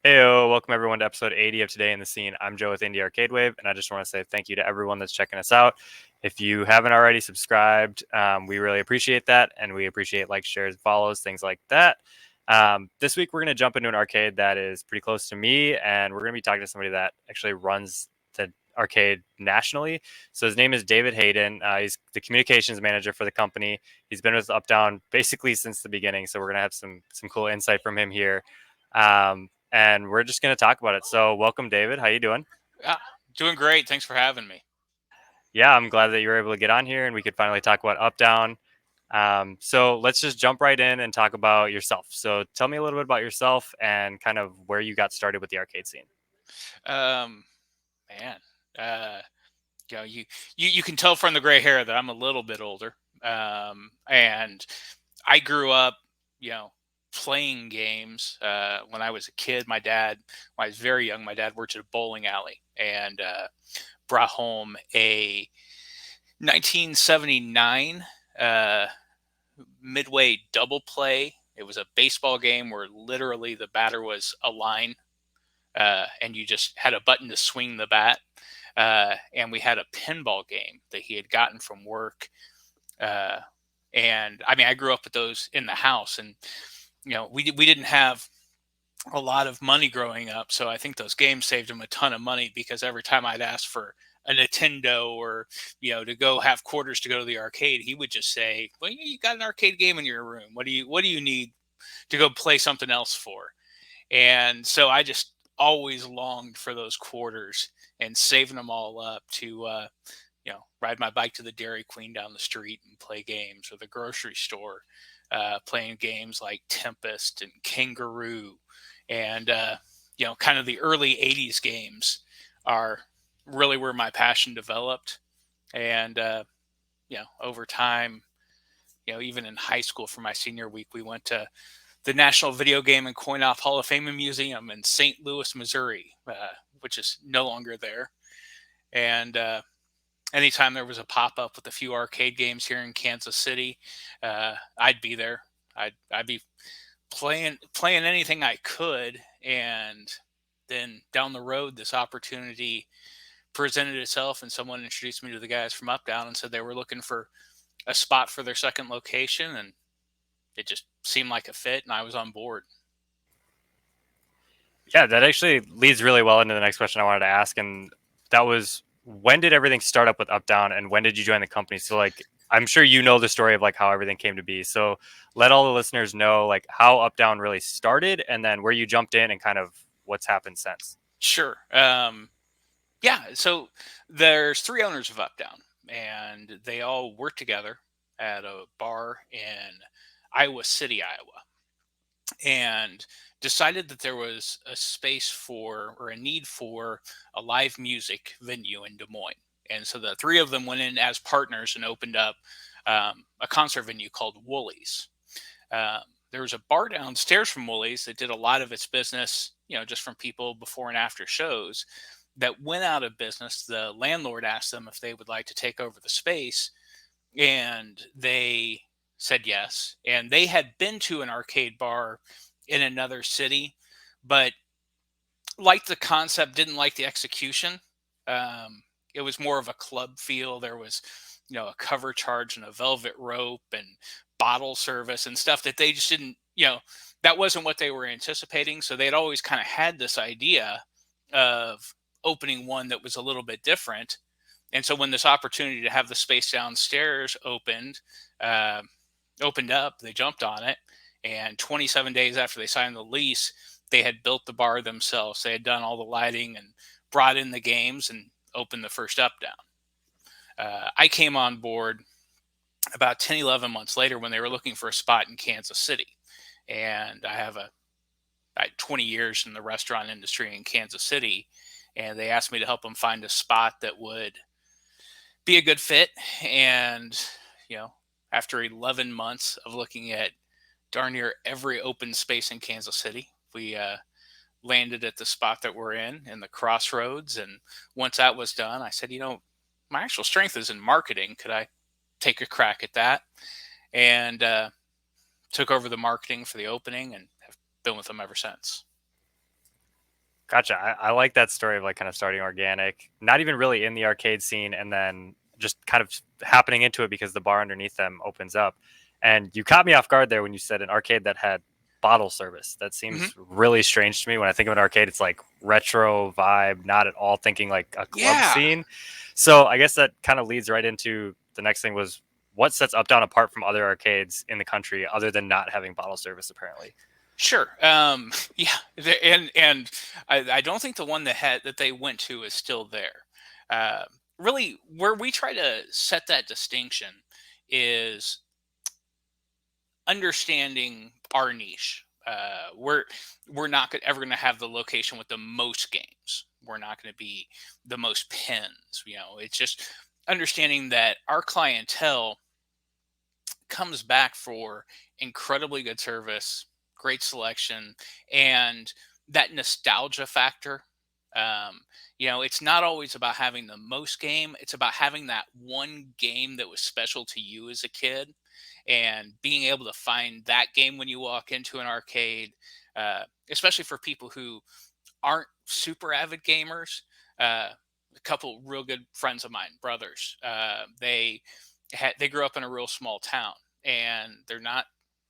Heyo, welcome everyone to episode 80 of Today in the Scene. I'm Joe with Indie Arcade Wave, and I just want to say thank you to everyone that's checking us out. If you haven't already subscribed, we really appreciate that, and we appreciate likes, shares, follows, things like that. This week, we're going to jump into an arcade that is pretty close to me, and we're going to be talking to somebody that actually runs the arcade nationally. So his name is David Hayden. He's the communications manager for the company. He's been with Updown basically since the beginning, so we're going to have some cool insight from him here. And we're just going to talk about it. So welcome, David. How you doing? Ah, doing great. Thanks for having me. Yeah, I'm glad that you were able to get on here and we could finally talk about Up Down. So let's just jump right in and talk about yourself. So tell me a little bit about yourself and kind of where you got started with the arcade scene. Um, man, uh, you can tell from the gray hair that I'm a little bit older. And I grew up, you know, playing games. When I was a kid, when I was very young, my dad worked at a bowling alley and brought home a 1979 uh, Midway double play. It was a baseball game where literally the batter was a line and you just had a button to swing the bat. And we had a pinball game that he had gotten from work. Uh, and I mean, I grew up with those in the house, and we didn't have a lot of money growing up, so I think those games saved him a ton of money because every time I'd ask for a Nintendo or to go have quarters to go to the arcade, he would just say, "Well, you got an arcade game in your room. What do you need to go play something else for?" And so I just always longed for those quarters and saving them all up to, ride my bike to the Dairy Queen down the street and play games, or the grocery store, playing games like Tempest and Kangaroo. And, kind of the early 80s games are really where my passion developed. And, over time, even in high school for my senior week, we went to the National Video Game and Coin Op Hall of Fame and Museum in St. Louis, Missouri, which is no longer there. And anytime there was a pop up with a few arcade games here in Kansas City, I'd be there. I'd be playing anything I could, and then down the road, this opportunity presented itself, and someone introduced me to the guys from Up Down and said they were looking for a spot for their second location, and it just seemed like a fit, and I was on board. Yeah, that actually leads really well into the next question I wanted to ask. And that was, when did everything start up with Up Down and when did you join the company? So like, I'm sure you know the story of like how everything came to be. So let all the listeners know like how Up Down really started and then where you jumped in and kind of what's happened since. Sure. Yeah. So there's three owners of Up Down, and they all work together at a bar in Iowa City, Iowa, and decided that there was a space for, or a need for, a live music venue in Des Moines. And so the three of them went in as partners and opened up a concert venue called Woolies. Um, there was a bar downstairs from Woolies that did a lot of its business, just from people before and after shows, that went out of business. The landlord asked them if they would like to take over the space, and they said yes. And they had been to an arcade bar in another city, but liked the concept, didn't like the execution. It was more of a club feel. There was, a cover charge and a velvet rope and bottle service and stuff that they just didn't, that wasn't what they were anticipating. So they'd always kind of had this idea of opening one that was a little bit different. And so when this opportunity to have the space downstairs uh, opened up, they jumped on it. And 27 days after they signed the lease, they had built the bar themselves. They had done all the lighting and brought in the games and opened the first Up Down. I came on board about 10, 11 months later when they were looking for a spot in Kansas City. And I had 20 years in the restaurant industry in Kansas City. And they asked me to help them find a spot that would be a good fit. And, after 11 months of looking at darn near every open space in Kansas City, we landed at the spot that we're in the Crossroads. And once that was done, I said, my actual strength is in marketing. Could I take a crack at that? And took over the marketing for the opening and have been with them ever since. Gotcha. I like that story of like kind of starting organic, not even really in the arcade scene, and then just kind of happening into it because the bar underneath them opens up. And you caught me off guard there when you said an arcade that had bottle service. That Hmm. seems really strange to me. When I think of an arcade, it's like retro vibe, not at all thinking like a club Yeah, scene. So I guess that kind of leads right into the next thing was what sets Up Down apart from other arcades in the country other than not having bottle service apparently. sure. Yeah, and I don't think the one that they went to is still there. Uh, Really, where we try to set that distinction is understanding our niche. We're not ever going to have the location with the most games. We're not going to be the most pins. It's just understanding that our clientele comes back for incredibly good service, great selection, and that nostalgia factor. Um, it's not always about having the most game. It's about having that one game that was special to you as a kid and being able to find that game when you walk into an arcade, especially for people who aren't super avid gamers. A couple real good friends of mine, brothers, they grew up in a real small town, and they're not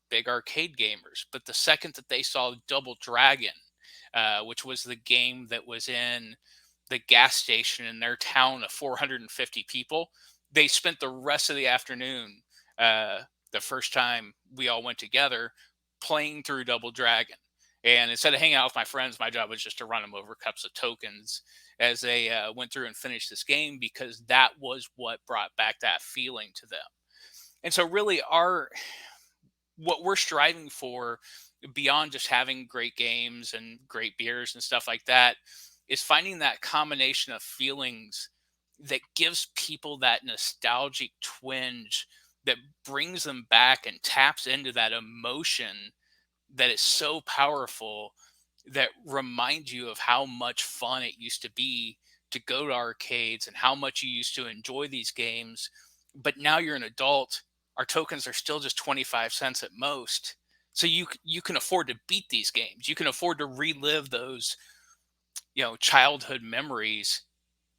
big arcade gamers. But the second that they saw Double Dragon, which was the game that was in the gas station in their town of 450 people, they spent the rest of the afternoon, uh, the first time we all went together, playing through Double Dragon. And instead of hanging out with my friends, my job was just to run them over cups of tokens as they went through and finished this game, because that was what brought back that feeling to them. And so, really, our what we're striving for, beyond just having great games and great beers and stuff like that, is finding that combination of feelings that gives people that nostalgic twinge that brings them back and taps into that emotion that is so powerful, that reminds you of how much fun it used to be to go to arcades and how much you used to enjoy these games. But now you're an adult, our tokens are still just 25 cents at most. So you can afford to beat these games. You can afford to relive those, childhood memories,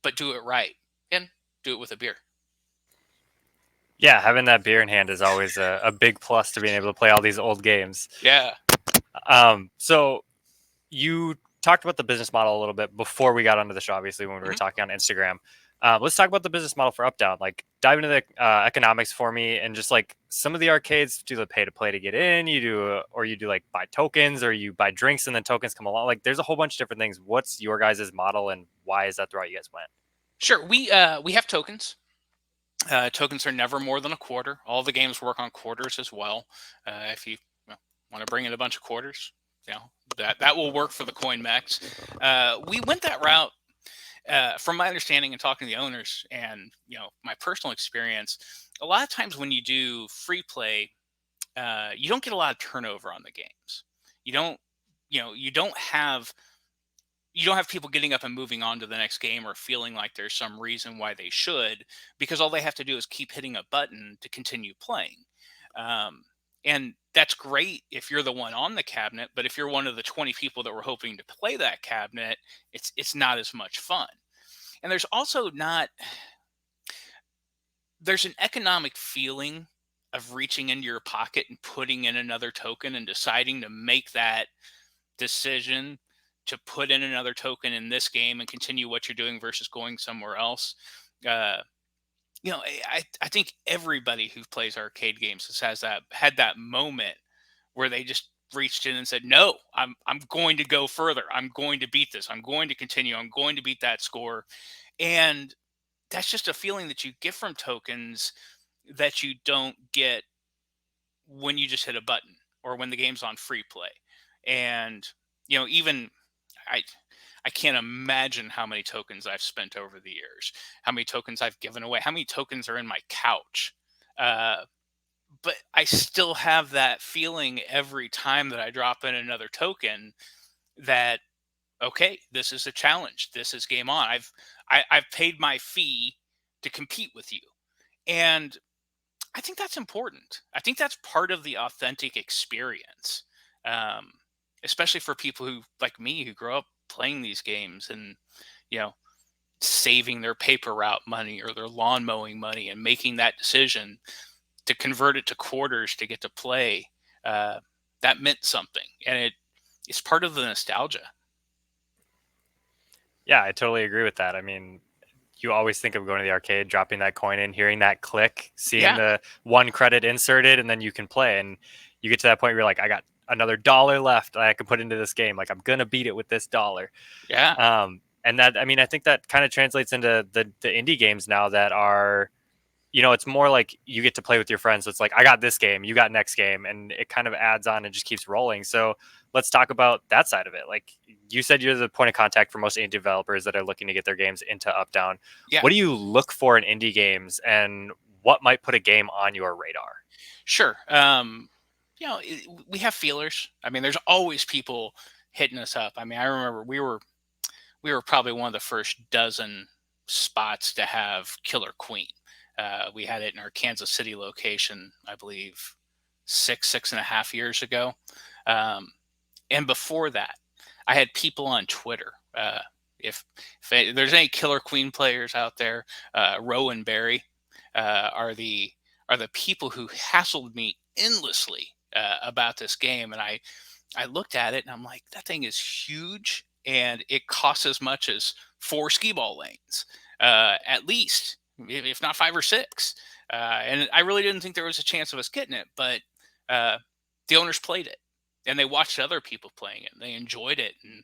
but do it right and do it with a beer. Yeah, having that beer in hand is always a big plus to being able to play all these old games. Yeah. So you talked about the business model a little bit before we got onto the show, obviously, when we were Mhm. talking on Instagram. Let's talk about the business model for Up Down. Like, dive into the economics for me, and just like some of the arcades do the pay to play to get in. Or you do like buy tokens, or you buy drinks and then tokens come along. Like, there's a whole bunch of different things. What's your guys' model, and why is that the route you guys went? Sure. We have tokens. Tokens are never more than a quarter. All the games work on quarters as well. If you want to bring in a bunch of quarters, that will work for the coin max. We went that route. From my understanding and talking to the owners, and my personal experience, a lot of times when you do free play, you don't get a lot of turnover on the games. You don't, you don't have people getting up and moving on to the next game or feeling like there's some reason why they should, because all they have to do is keep hitting a button to continue playing. Um, and that's great if you're the one on the cabinet, but if you're one of the 20 people that were hoping to play that cabinet, it's not as much fun. And there's an economic feeling of reaching into your pocket and putting in another token and deciding to make that decision to put in another token in this game and continue what you're doing versus going somewhere else. Uh, I think everybody who plays arcade games has had that moment where they just reached in and said, "No, I'm going to go further. I'm going to beat this. I'm going to continue. I'm going to beat that score." And that's just a feeling that you get from tokens that you don't get when you just hit a button or when the game's on free play. And even I I can't imagine how many tokens I've spent over the years, how many tokens I've given away, how many tokens are in my couch. Uh, but I still have that feeling every time that I drop in another token that, okay, this is a challenge. This is game on. I've paid my fee to compete with you. And I think that's important. I think that's part of the authentic experience, um, especially for people who, like me, who grow up playing these games and, you know, saving their paper route money or their lawn mowing money and making that decision to convert it to quarters to get to play, uh, that meant something. And it's part of the nostalgia. Yeah, I totally agree with that. I mean, you always think of going to the arcade, dropping that coin in, hearing that click, seeing Yeah. the one credit inserted, and then you can play. And you get to that point where you're like, I got another dollar left I can put into this game. Like, I'm gonna beat it with this dollar. Yeah. And that, I mean, I think that kind of translates into the indie games now that are, it's more like you get to play with your friends. So it's like, I got this game, you got next game, and it kind of adds on and just keeps rolling. So let's talk about that side of it. Like you said, you're the point of contact for most indie developers that are looking to get their games into Up Down. Yeah. What do you look for in indie games, and what might put a game on your radar? Sure. We have feelers. I mean, there's always people hitting us up. I mean, I remember we were probably one of the first dozen spots to have Killer Queen. We had it in our Kansas City location, I believe, 6.5 years ago. Um, and before that, I had people on Twitter. If there's any Killer Queen players out there, Roe and Barry are the people who hassled me endlessly about this game, and I looked at it and I'm like, that thing is huge, and it costs as much as 4 skee-ball lanes, at least, if not 5 or 6. And I really didn't think there was a chance of us getting it, but uh, the owners played it, and they watched other people playing it, and they enjoyed it. And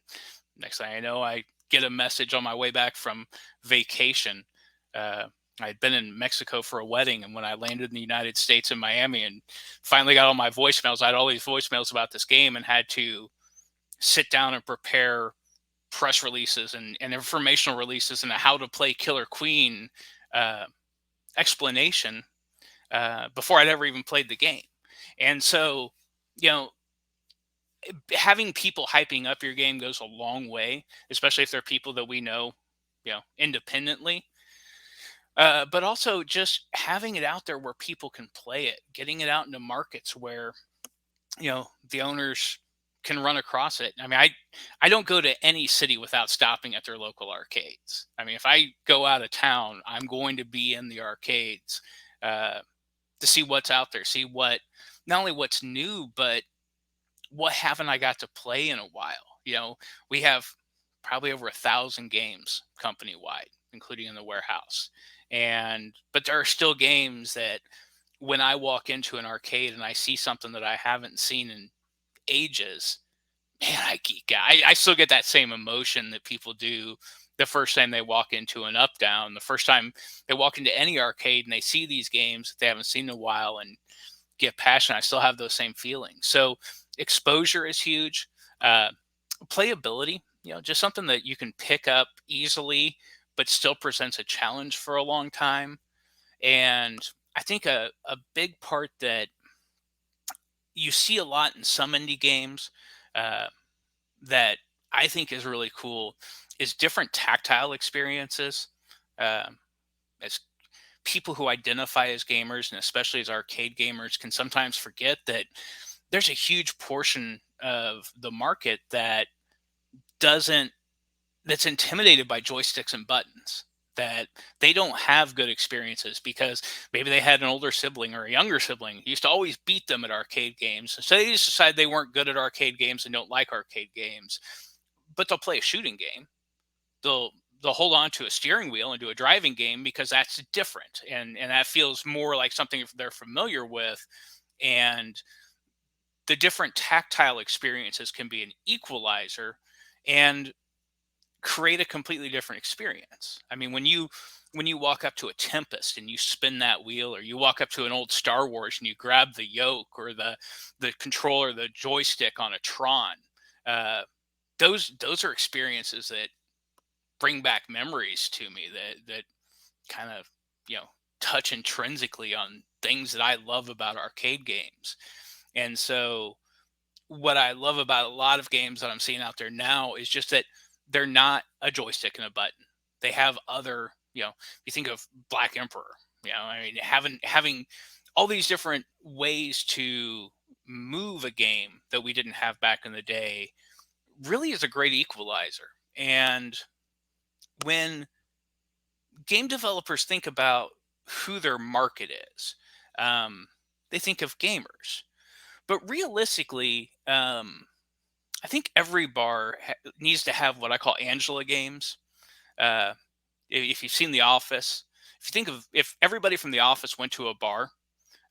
next thing I know, I get a message on my way back from vacation. I'd been in Mexico for a wedding, and when I landed in the United States in Miami and finally got all my voicemails, I had all these voicemails about this game and had to sit down and prepare press releases and informational releases and a how to play Killer Queen uh, explanation before I'd ever even played the game. And so, you know, having people hyping up your game goes a long way, especially if they're people that we know, independently. But also just having it out there where people can play it, getting it out into markets where the owners can run across it. I mean, I don't go to any city without stopping at their local arcades. I mean, if I go out of town, I'm going to be in the arcades uh, to see what's out there, see what not only what's new, but what haven't I got to play in a while. We have probably over 1,000 games company wide, including in the warehouse. But there are still games that when I walk into an arcade and I see something that I haven't seen in ages, man, I geek out. I still get that same emotion that people do the first time they walk into an Up Down, the first time they walk into any arcade and they see these games that they haven't seen in a while and get passionate. I still have those same feelings. So exposure is huge. Playability, just something that you can pick up easily, but still presents a challenge for a long time. And I think a big part that you see a lot in some indie games uh, that I think is really cool is different tactile experiences. Um, as people who identify as gamers, and especially as arcade gamers, can sometimes forget that there's a huge portion of the market doesn't that's intimidated by joysticks and buttons, that they don't have good experiences because maybe they had an older sibling or a younger sibling who used to always beat them at arcade games. So they just decide they weren't good at arcade games and don't like arcade games, but they'll play a shooting game. They'll hold on to a steering wheel and do a driving game because that's different, and that feels more like something they're familiar with. And the different tactile experiences can be an equalizer and create a completely different experience. I mean, when you walk up to a Tempest and you spin that wheel, or you walk up to an old Star Wars and you grab the yoke or the controller, the joystick on a Tron, uh, those are experiences that bring back memories to me that kind of touch intrinsically on things that I love about arcade games. And so what I love about a lot of games that I'm seeing out there now is just that they're not a joystick and a button. They have other, you think of Black Emperor, I mean, having all these different ways to move a game that we didn't have back in the day really is a great equalizer. And when game developers think about who their market is, um, they think of gamers. But realistically, I think every bar needs to have what I call Angela games. Uh, if you've seen The Office, if you think of if everybody from The Office went to a bar,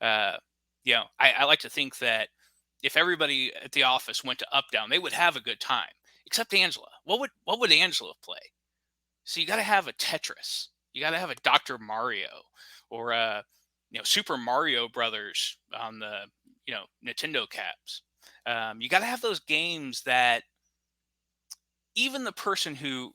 uh, I like to think that if everybody at the office went to Up Down, they would have a good time. Except Angela. What would Angela play? So you got to have a Tetris. You got to have a Dr. Mario or Super Mario Brothers on the Nintendo caps. You got to have those games that even the person who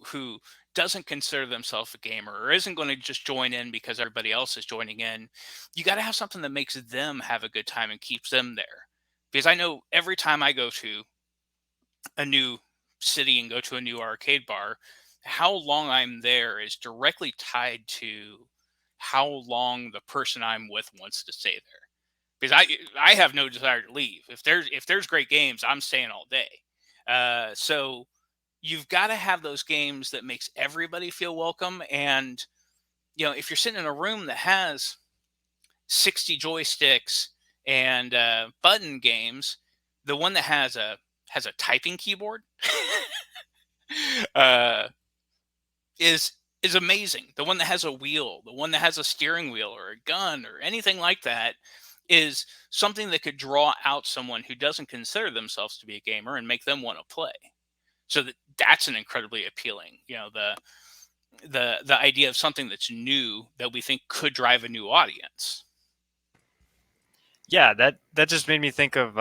doesn't consider themselves a gamer or isn't going to just join in because everybody else is joining in, you got to have something that makes them have a good time and keeps them there. Because I know every time I go to a new city and go to a new arcade bar, how long I'm there is directly tied to how long the person I'm with wants to stay there. Because I have no desire to leave. If there's great games, I'm staying all day. So you've got to have those games that makes everybody feel welcome. And if you're sitting in a room that has 60 joysticks and button games, the one that has a typing keyboard uh, is amazing. The one that has a wheel, the one that has a steering wheel or a gun or anything like that is something that could draw out someone who doesn't consider themselves to be a gamer and make them want to play. So that's an incredibly appealing, the idea of something that's new that we think could drive a new audience. Yeah, that just made me think of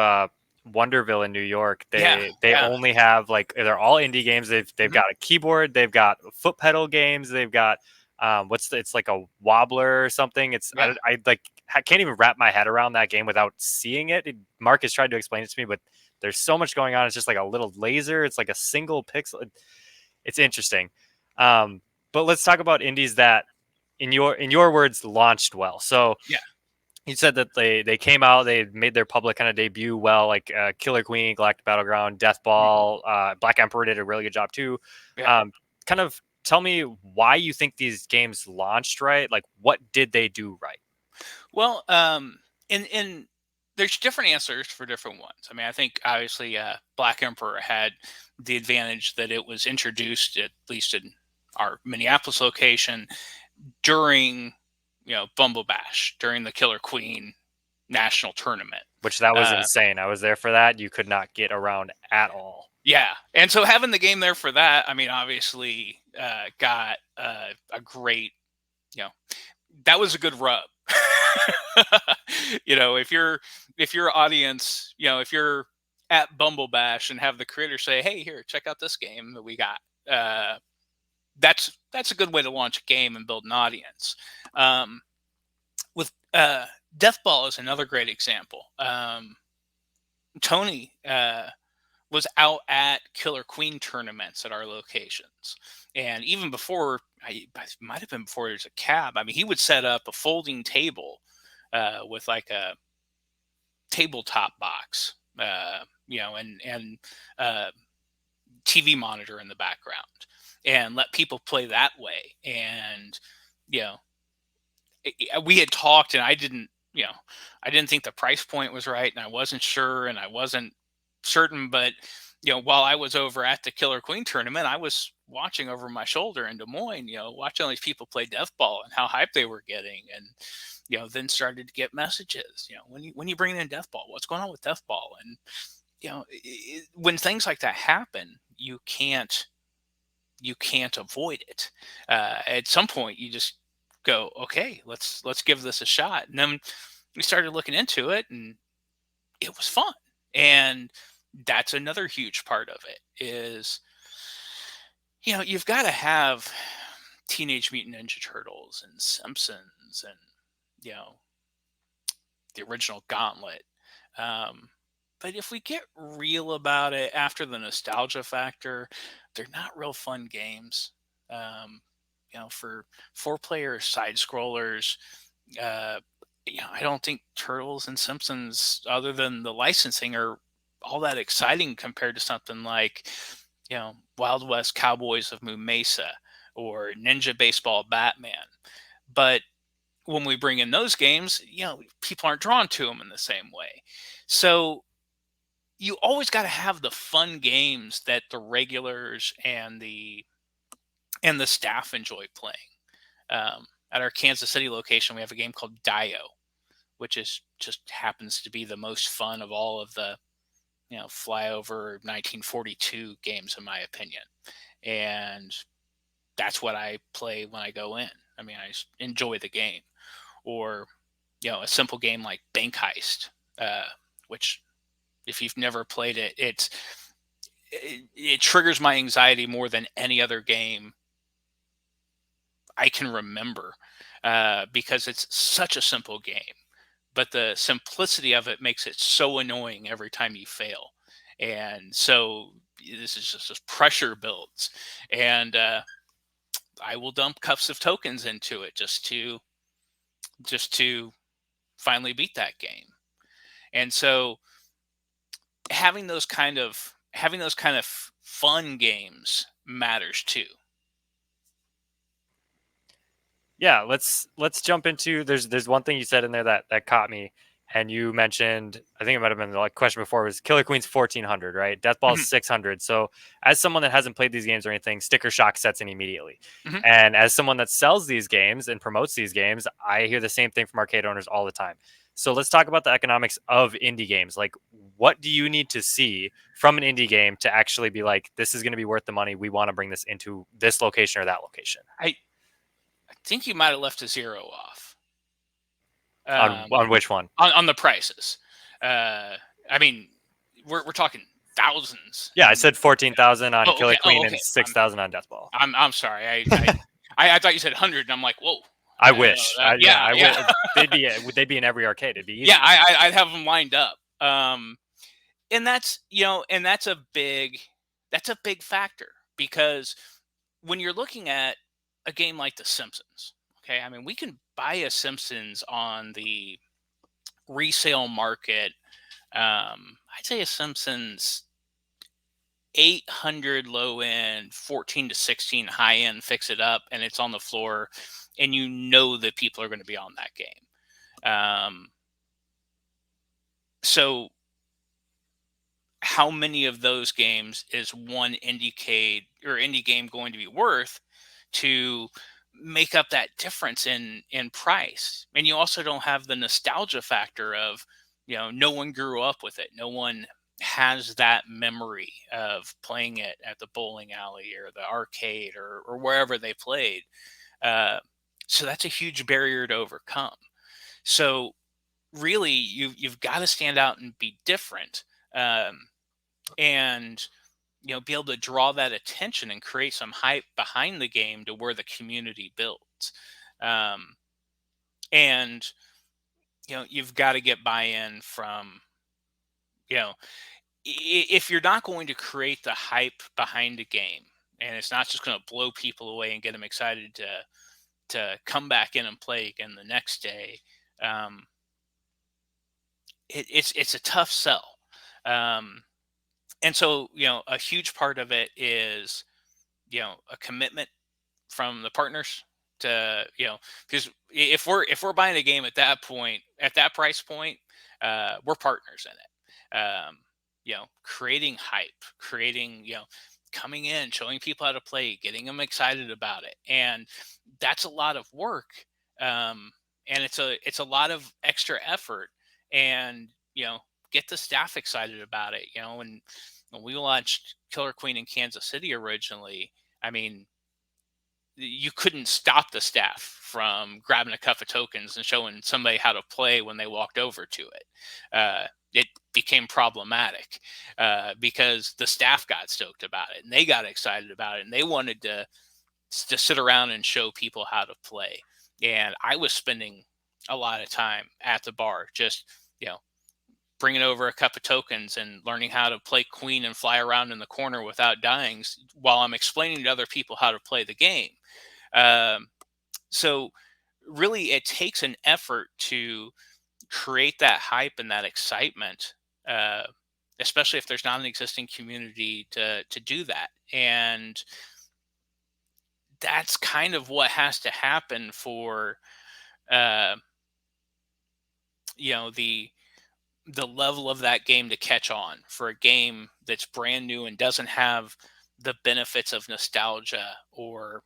Wonderville in New York. Yeah, They yeah. only have like they're all indie games. They've Mhm. got a keyboard, they've got foot pedal games, they've got it's like a wobbler or something. Yeah. I like I can't even wrap my head around that game without seeing it. Mark has tried to explain it to me, but there's so much going on. It's just like a little laser. It's like a single pixel. It's interesting. But let's talk about indies that, in your words, launched well. So Yeah. you said that they came out, they made their public kind of debut well, like Killer Queen, Galactic Battleground, Mhm. Deathball, Black Emperor did a really good job too. Yeah. Kind of tell me why you think these games launched right. Like, what did they do right? Well, in there's different answers for different ones. I mean, I think obviously Black Emperor had the advantage that it was introduced, at least in our Minneapolis location, during Bumble Bash, during the Killer Queen national tournament. Which that was Uh, insane. I was there for that. You could not get around at all. yeah, and so having the game there for that, I mean, obviously got a great, you know, that was a good rub. If your audience, if you're at Bumble Bash and have the creator say, "Hey, here, check out this game that we got," that's a good way to launch a game and build an audience. With Deathball is another great example. Tony was out at Killer Queen tournaments at our locations, and even before, it might have been before there's a cab. I mean, he would set up a folding table with like a tabletop box, and uh, TV monitor in the background, and let people play that way. And you know, we had talked, and I didn't think the price point was right, and I wasn't sure, and I wasn't certain, but while I was over at the Killer Queen tournament, I was watching over my shoulder in Des Moines, watching all these people play Deathball and how hyped they were getting, and then started to get messages, when you bring in Deathball, what's going on with Deathball, and when things like that happen, you can't avoid it. At some point, you just go, okay, let's give this a shot, and then we started looking into it, and it was fun. And that's another huge part of it is, you've got to have Teenage Mutant Ninja Turtles and Simpsons and the original Gauntlet. Um, but if we get real about it, after the nostalgia factor, they're not real fun games. Um, for four-player side scrollers, uh, I don't think Turtles and Simpsons, other than the licensing, are all that exciting compared to something like Wild West Cowboys of Moon Mesa or Ninja Baseball Batman. But when we bring in those games, people aren't drawn to them in the same way. So you always got to have the fun games that the regulars and the staff enjoy playing. At our Kansas City location, we have a game called Dio, which is just happens to be the most fun of all of the flyover 1942 games, in my opinion. And that's what I play when I go in. I mean, I enjoy the game. Or a simple game like Bank Heist, which if you've never played it, it triggers my anxiety more than any other game I can remember, because it's such a simple game, but the simplicity of it makes it so annoying every time you fail. And so this is just pressure builds, and I will dump cups of tokens into it just to finally beat that game. And so having those kind of fun games matters too. Yeah, let's jump into there's one thing you said in there that caught me, and you mentioned, I think it might have been the question before, was Killer Queen's 1400, right? Deathball's Mhm, 600. So as someone that hasn't played these games or anything, sticker shock sets in immediately. mhm. And as someone that sells these games and promotes these games, I hear the same thing from arcade owners all the time. So let's talk about the economics of indie games. Like, what do you need to see from an indie game to actually be like, this is going to be worth the money? We want to bring this into this location or that location. I think you might have left a zero off, On which one? on the prices. Uh, I mean, we're talking thousands. Yeah, I said 14,000 on Oh, Killer okay. Oh, Queen and okay. 6,000 on Deathball. I'm sorry. I thought you said 100, and I'm like, whoa. I wish. Yeah, Yeah, I yeah, would. They'd be in every arcade. It'd be yeah. easy. I'd have them lined up. And that's a big factor, because when you're looking at a game like The Simpsons, okay, I mean, we can buy a Simpsons on the resale market. I'd say a Simpsons 800 low end, 14 to 16 high end, fix it up, and it's on the floor, and that people are going to be on that game. So how many of those games is one indie game going to be worth to make up that difference in price? And you also don't have the nostalgia factor of, no one grew up with it, no one has that memory of playing it at the bowling alley or the arcade or wherever they played. So that's a huge barrier to overcome. So really, you've got to stand out and be different. And be able to draw that attention and create some hype behind the game to where the community builds. Um, and you've got to get buy-in from, you know if you're not going to create the hype behind a game, and it's not just going to blow people away and get them excited to come back in and play again the next day. Um, it's a tough sell. um, and so, a huge part of it is, a commitment from the partners to, because if we're buying a game at that point, at that price point, we're partners in it. Creating hype, coming in, showing people how to play, getting them excited about it, and that's a lot of work. And it's a lot of extra effort, and get the staff excited about it. And when we launched Killer Queen in Kansas City originally, I mean, you couldn't stop the staff from grabbing a cup of tokens and showing somebody how to play when they walked over to it. It became problematic, because the staff got stoked about it and they got excited about it and they wanted to sit around and show people how to play. And I was spending a lot of time at the bar, just bringing over a cup of tokens and learning how to play queen and fly around in the corner without dying, while I'm explaining to other people how to play the game. So really, it takes an effort to create that hype and that excitement, uh, especially if there's not an existing community to do that. And that's kind of what has to happen for uh, the level of that game to catch on, for a game that's brand new and doesn't have the benefits of nostalgia or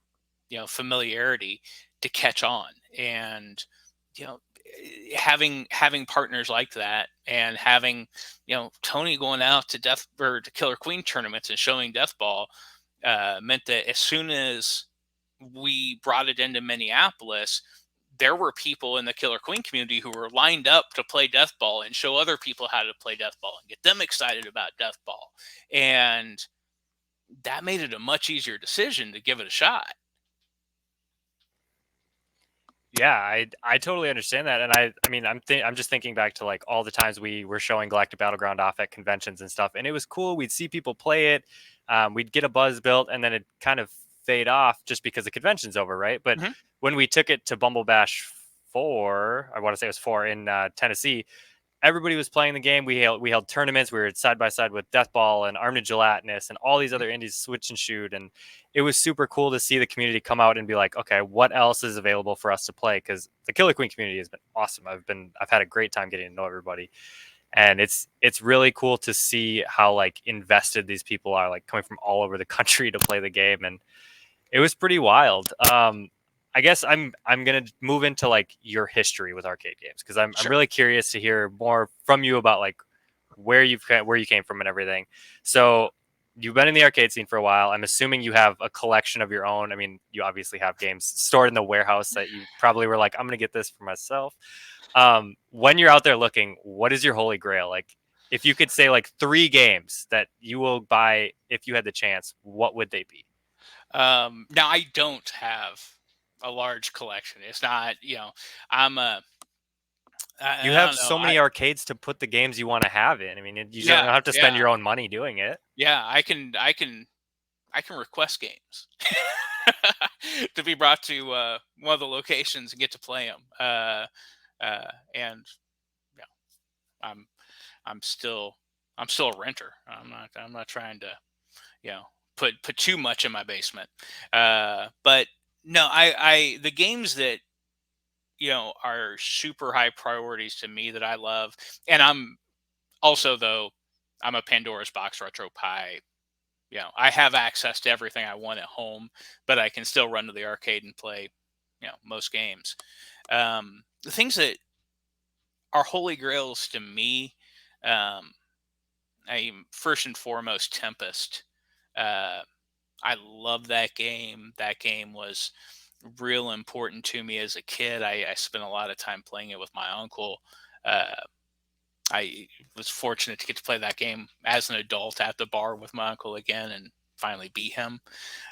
familiarity to catch on. And you know having partners like that, and having Tony going out to Death or to Killer Queen tournaments and showing Deathball, meant that as soon as we brought it into Minneapolis, there were people in the Killer Queen community who were lined up to play Deathball and show other people how to play Deathball and get them excited about Deathball. And that made it a much easier decision to give it a shot. Yeah, I totally understand that, and I mean I'm just thinking back to like all the times we were showing Galactic Battleground off at conventions and stuff, and it was cool. We'd see people play it, we'd get a buzz built, and then it kind of fade off just because the convention's over, right? But Mhm. when we took it to Bumble Bash 4, I want to say it was 4 in Tennessee, everybody was playing the game. We held tournaments. We were side by side with Deathball and Armed and Gelatinous and all these other indies, Switch and Shoot, and it was super cool to see the community come out and be like, okay, what else is available for us to play? Because the Killer Queen community has been awesome. I've had a great time getting to know everybody, and it's really cool to see how like invested these people are, like coming from all over the country to play the game, and it was pretty wild. I guess I'm gonna move into like your history with arcade games, because I'm Sure. really curious to hear more from you about like where you came from and everything. So you've been in the arcade scene for a while. I'm assuming you have a collection of your own. I mean, you obviously have games stored in the warehouse that you probably were like, I'm gonna get this for myself. When you're out there looking, what is your holy grail? Like, if you could say like 3 games that you will buy if you had the chance, what would they be? Now, I don't have a large collection. It's not, I'm a, You I have don't know. so many arcades to put the games you want to have in. I mean, you don't Yeah, have to spend yeah, your own money doing it. yeah. I can request games to be brought to one of the locations and get to play them. And yeah, I'm I'm still I'm still a renter. I'm not trying to you know put too much in my basement. But no, the games that are super high priorities to me that I love, and I'm also, though, I'm a Pandora's Box Retro Pie. I have access to everything I want at home, but I can still run to the arcade and play, most games. The things that are holy grails to me, um, I first and foremost Tempest. Uh, I love that game. That game was real important to me as a kid. I spent a lot of time playing it with my uncle. Uh, I was fortunate to get to play that game as an adult at the bar with my uncle again and finally beat him.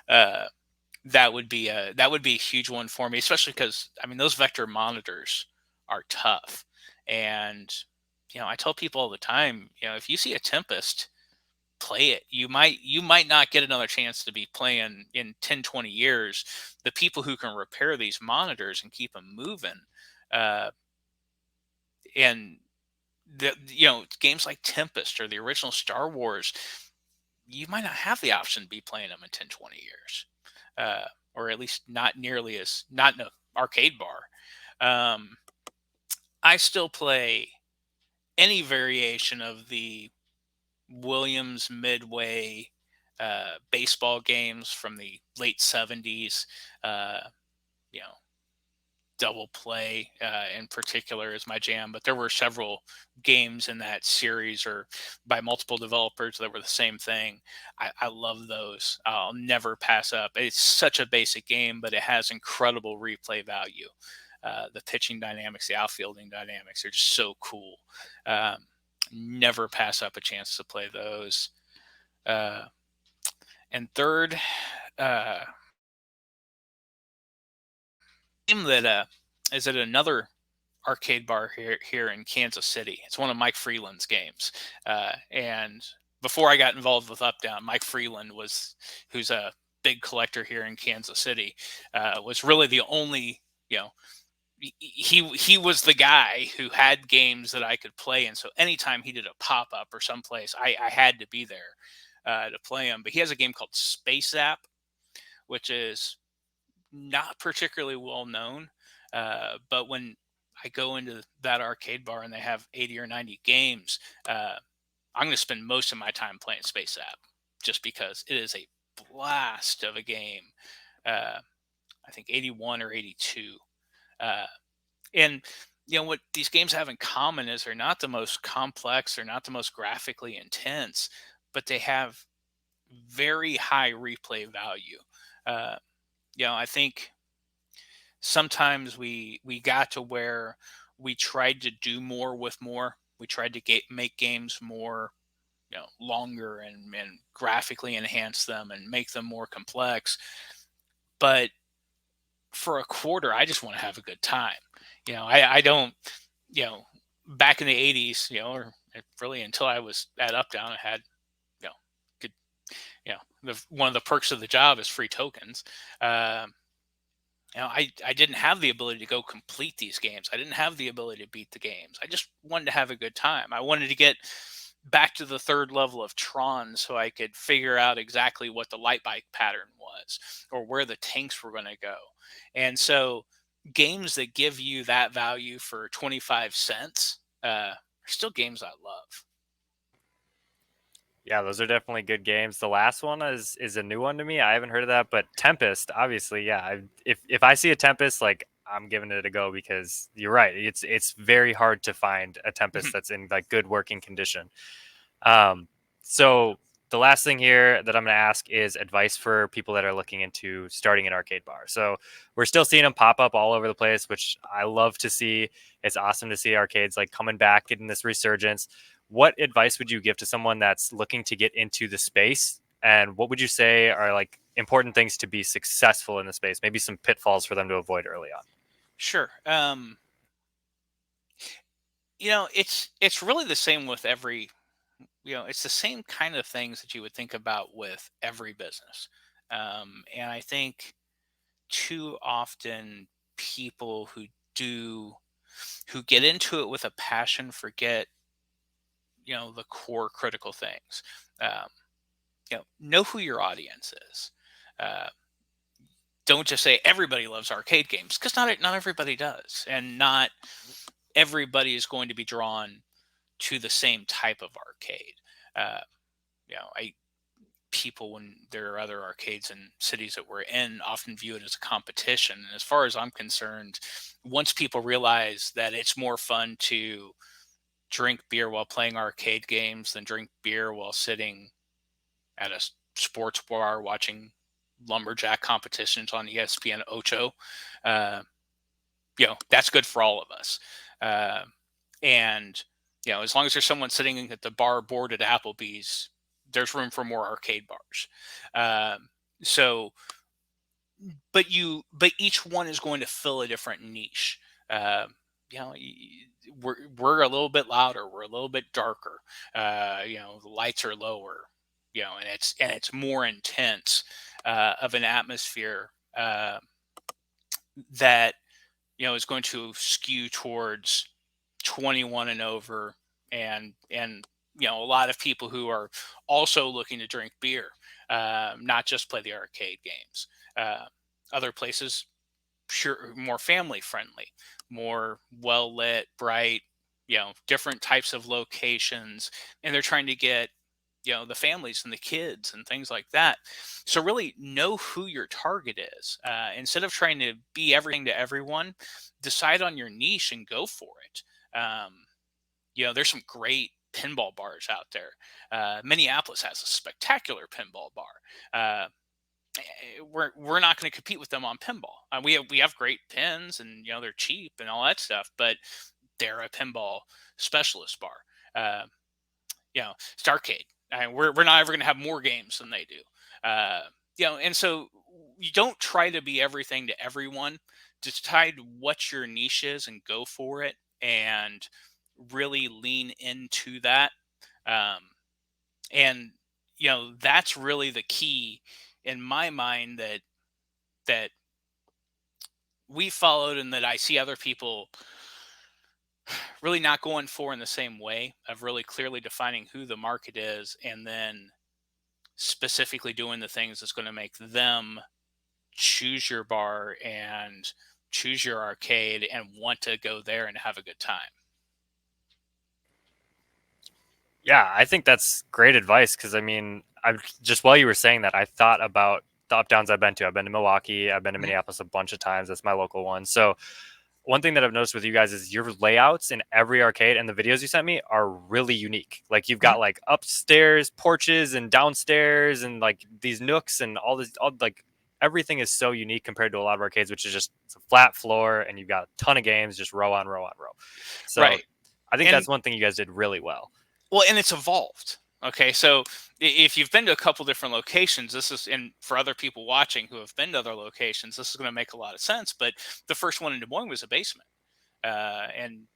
Uh, that would be a huge one for me, especially because I mean those vector monitors are tough, and I tell people all the time, if you see a Tempest, play it. You might not get another chance to be playing in 10, 20 years. The people who can repair these monitors and keep them moving, uh, and games like Tempest or the original Star Wars, you might not have the option to be playing them in 10, 20 years, or at least not nearly as not in an arcade bar. um, I still play any variation of the Williams Midway baseball games from the late 70s. uh, you know Double Play in particular is my jam, but there were several games in that series or by multiple developers that were the same thing. I love those. I'll never pass up. It's such a basic game, but it has incredible replay value. The pitching dynamics, the outfielding dynamics are just so cool. Um, Never pass up a chance to play those. Uh, and third, uh, game that is at another arcade bar here in Kansas City. It's one of Mike Freeland's games. And before I got involved with Up Down, Mike Freeland who's a big collector here in Kansas City, was really the only you know he was the guy who had games that I could play, and so anytime he did a pop up or someplace, I had to be there to play him. But he has a game called Space App, which is not particularly well known. But when I go into that arcade bar and they have 80 or 90 games, I'm going to spend most of my time playing Space App just because it is a blast of a game. I think 81 or 82. Uh, and what these games have in common is they're not the most complex, they're not the most graphically intense, but they have very high replay value. Uh, I think sometimes we got to where we tried to do more with more. We tried to make games more longer and graphically enhance them and make them more complex. But for a quarter, I just want to have a good time. I don't, you know, back in the 80s, or really until I was at Up Down, I had, good, one of the perks of the job is free tokens. Um, I didn't have the ability to go complete these games. I didn't have the ability to beat the games. I just wanted to have a good time. I wanted to get back to the third level of Tron so I could figure out exactly what the light bike pattern was or where the tanks were going to go. And so games that give you that value for 25 cents are still games I love. Yeah, those are definitely good games. The last one is a new one to me. I haven't heard of that, but Tempest, obviously, yeah. If I see a Tempest, like I'm giving it a go because you're right. It's very hard to find a Tempest that's in like good working condition. Um, so the last thing here that I'm going to ask is advice for people that are looking into starting an arcade bar. So we're still seeing them pop up all over the place, which I love to see. It's awesome to see arcades like coming back, getting this resurgence. What advice would you give to someone that's looking to get into the space? And what would you say are like important things to be successful in the space? Maybe some pitfalls for them to avoid early on. Sure. It's really the same with every, it's the same kind of things that you would think about with every business. And I think too often people who get into it with a passion forget the core critical things. um, know who your audience is. uh, don't just say everybody loves arcade games, because not everybody does, and not everybody is going to be drawn to the same type of arcade. uh, I people, when there are other arcades in cities that we're in, often view it as a competition. And as far as I'm concerned, once people realize that it's more fun to drink beer while playing arcade games than drink beer while sitting at a sports bar watching lumberjack competitions on ESPN Ocho, uh, that's good for all of us. Uh, and as long as there's someone sitting at the bar bored at Applebee's, there's room for more arcade bars. Um, so, but each one is going to fill a different niche. Uh, we're a little bit louder, we're a little bit darker. The lights are lower. And it's more intense of an atmosphere that is going to skew towards 21 and over, and a lot of people who are also looking to drink beer, not just play the arcade games. uh, Other places, sure, more family friendly, more well lit, bright, different types of locations, and they're trying to get the families and the kids and things like that. So really know who your target is. Instead of trying to be everything to everyone, decide on your niche and go for it. There's some great pinball bars out there. Minneapolis has a spectacular pinball bar. We're not going to compete with them on pinball. We have great pins, and they're cheap and all that stuff, but they're a pinball specialist bar. Uh, it's arcade. We're not ever going to have more games than they do. And so you don't try to be everything to everyone. Decide what your niche is and go for it, and really lean into that. Um, and that's really the key in my mind, that we followed and that I see other people really not going for in the same way of really clearly defining who the market is and then specifically doing the things that's going to make them choose your bar and choose your arcade and want to go there and have a good time. Yeah, I think that's great advice because I mean, I just while you were saying that, I thought about the up downs I've been to. I've been to Milwaukee, I've been to Mhm. Minneapolis a bunch of times. That's my local one. So one thing that I've noticed with you guys is your layouts in every arcade and the videos you sent me are really unique. Like you've Mhm. got like upstairs porches and downstairs and like these nooks and all this, all like everything is so unique compared to a lot of arcades, which is just it's a flat floor and you've got a ton of games just row on row on row. So Right. I think And that's one thing you guys did really well. well, and it's evolved. Okay, so if you've been to a couple different locations, this is, and for other people watching who have been to other locations, this is going to make a lot of sense. But the first one in Des Moines was a basement, and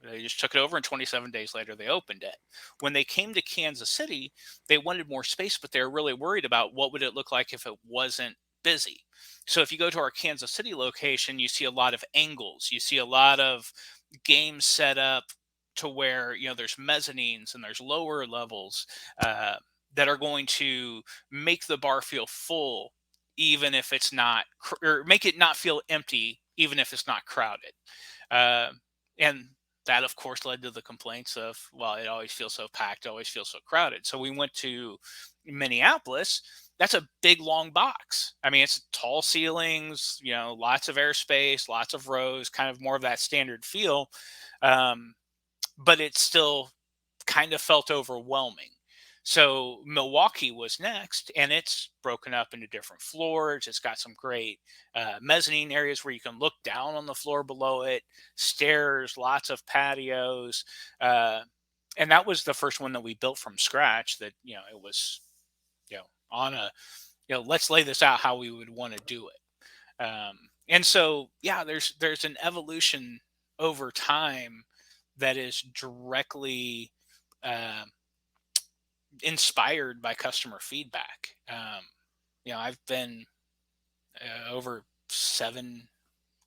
they just took it over, and 27 days later they opened it. When they came to Kansas City, they wanted more space, but they were really worried about what would it look like if it wasn't busy. So if you go to our Kansas City location, you see a lot of angles, you see a lot of games set up to where there's mezzanines and there's lower levels uh, that are going to make the bar feel full even if it's not or make it not feel empty even if it's not crowded. uh, and that of course led to the complaints of, well, it always feels so packed, always feels so crowded. So we went to Minneapolis. That's a big long box. I mean, it's tall ceilings, lots of airspace, lots of rows, kind of more of that standard feel. um, but it still kind of felt overwhelming. So Milwaukee was next, and it's broken up into different floors. It's got some great mezzanine areas where you can look down on the floor below it, stairs, lots of patios, uh, and that was the first one that we built from scratch. That it was on a let's lay this out how we would want to do it. And so yeah, there's an evolution over time that is directly uh, inspired by customer feedback. I've been over 7,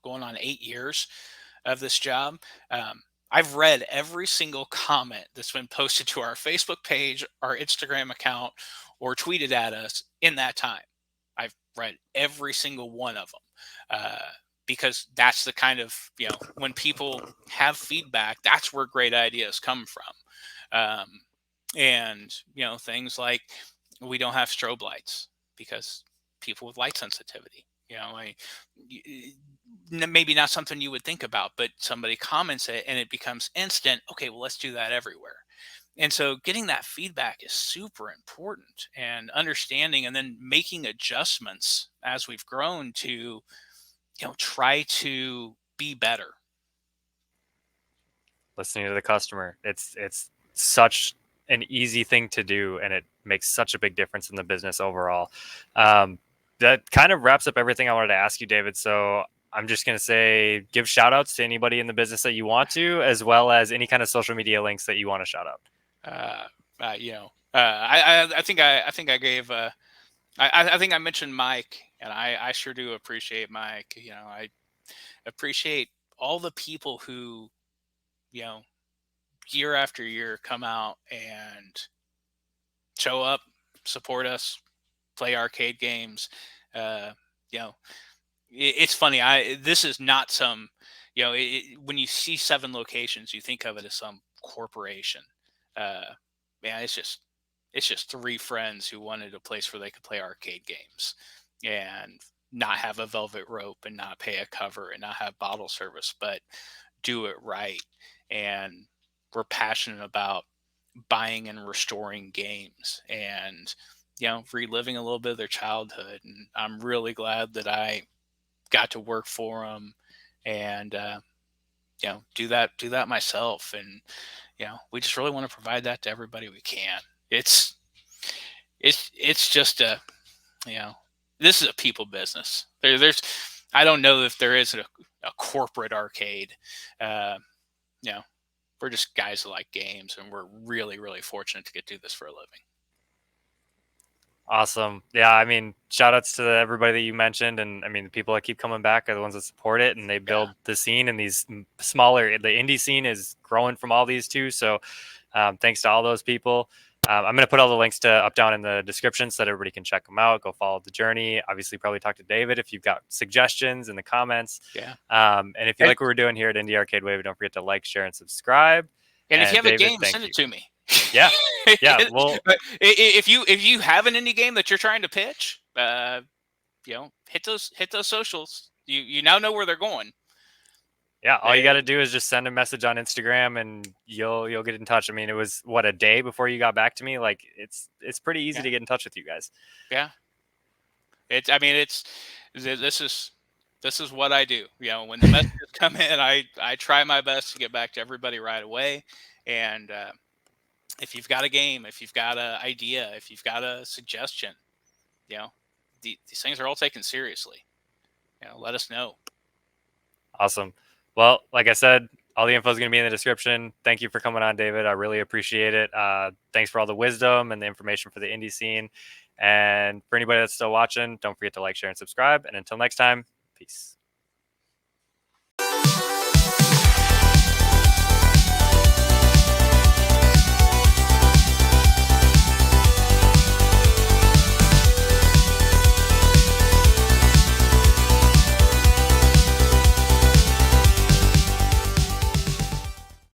going on 8 years of this job. Um, I've read every single comment that's been posted to our Facebook page, our Instagram account, or tweeted at us in that time. I've read every single one of them. Because that's the kind of, when people have feedback, that's where great ideas come from. And things like, we don't have strobe lights because people with light sensitivity, maybe not something you would think about, but somebody comments it and it becomes instant. Okay, well, let's do that everywhere. And so getting that feedback is super important, and understanding and then making adjustments as we've grown to try to be better. Listening to the customer, it's such an easy thing to do, and it makes such a big difference in the business overall. That kind of wraps up everything I wanted to ask you, David. So I'm just going to say give shout outs to anybody in the business that you want to, as well as any kind of social media links that you want to shout out. I think I gave I think I mentioned Mike, and I sure do appreciate Mike. I appreciate all the people who you know year after year come out and show up, support us, play arcade games. Uh, you know, it's funny. This is not some, when you see 7 locations, you think of it as some corporation. Uh, Man, it's just 3 friends who wanted a place where they could play arcade games and not have a velvet rope and not pay a cover and not have bottle service, but do it right. And we're passionate about buying and restoring games and reliving a little bit of their childhood. And I'm really glad that I got to work for them and do that myself. And we just really want to provide that to everybody we can. It's just you know this is a people business. There's I don't know if there is a corporate arcade. uh you know we're just guys that like games, and we're really, really fortunate to get to do this for a living. Awesome. Yeah, I mean, shout outs to everybody that you mentioned. And I mean, the people that keep coming back are the ones that support it and they Yeah, build the scene. And these smaller, the indie scene is growing from all these too. So thanks to all those people. I'm going to put all the links to Up Down in the description so that everybody can check them out. Go follow the journey. Obviously, probably talk to David if you've got suggestions in the comments. yeah. And if you And like what we're doing here at Indie Arcade Wave, don't forget to like, share, and subscribe. if you And have a David, game, thank send it you. to me. Yeah. Yeah. Well, If you have an indie game that you're trying to pitch, hit those socials. You now know where they're going. yeah, all you got to And do is just send a message on Instagram and you'll get in touch. I mean, it was what, a day before you got back to me. Like it's pretty easy yeah, to get in touch with you guys. yeah. It's this is what I do. When the messages come in, I try my best to get back to everybody right away. And if you've got a game, if you've got an idea, if you've got a suggestion, you know, these things are all taken seriously. Let us know. Awesome. Well, like I said, all the info is going to be in the description. Thank you for coming on, David. I really appreciate it. Thanks for all the wisdom and the information for the indie scene. And for anybody that's still watching, don't forget to like, share, and subscribe. And until next time, peace.